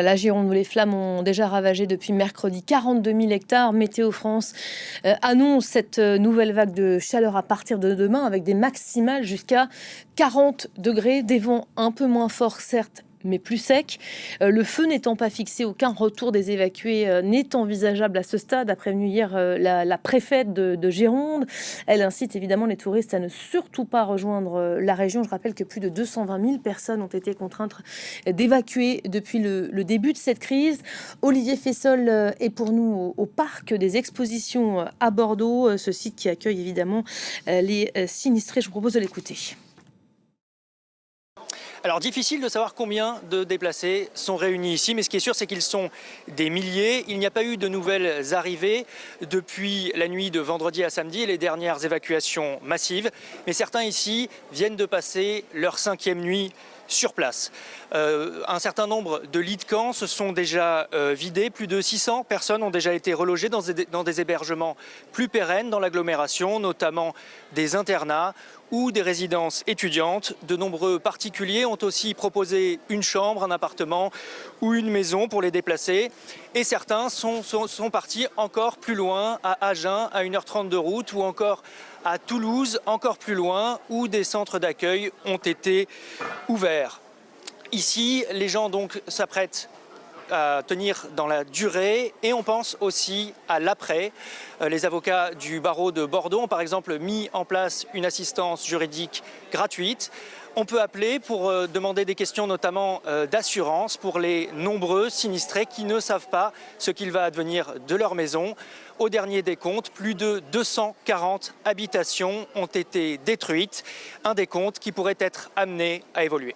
La Gironde où les flammes ont déjà ravagé depuis mercredi 42 000 hectares. Météo France annonce cette nouvelle vague de chaleur à partir de demain avec des maximales jusqu'à 40 degrés, des vents un peu moins forts certes, mais plus sec. Le feu n'étant pas fixé, aucun retour des évacués n'est envisageable à ce stade, a prévenu hier la préfète de Gironde. Elle incite évidemment les touristes à ne surtout pas rejoindre la région. Je rappelle que plus de 220 000 personnes ont été contraintes d'évacuer depuis le début de cette crise. Olivier Fessol est pour nous au parc des expositions à Bordeaux, ce site qui accueille évidemment les sinistrés. Je vous propose de l'écouter. Alors difficile de savoir combien de déplacés sont réunis ici, mais ce qui est sûr c'est qu'ils sont des milliers. Il n'y a pas eu de nouvelles arrivées depuis la nuit de vendredi à samedi et les dernières évacuations massives. Mais certains ici viennent de passer leur 5e nuit sur place. Un certain nombre de lits de camp se sont déjà vidés. Plus de 600 personnes ont déjà été relogées dans des hébergements plus pérennes dans l'agglomération, notamment des internats ou des résidences étudiantes. De nombreux particuliers ont aussi proposé une chambre, un appartement ou une maison pour les déplacés. Et certains sont partis encore plus loin, à Agen, à 1h30 de route, ou encore à Toulouse, encore plus loin, où des centres d'accueil ont été ouverts. Ici, les gens donc s'apprêtent à tenir dans la durée et on pense aussi à l'après. Les avocats du barreau de Bordeaux ont par exemple mis en place une assistance juridique gratuite. On peut appeler pour demander des questions notamment d'assurance pour les nombreux sinistrés qui ne savent pas ce qu'il va advenir de leur maison. Au dernier décompte, plus de 240 habitations ont été détruites, un décompte qui pourrait être amené à évoluer.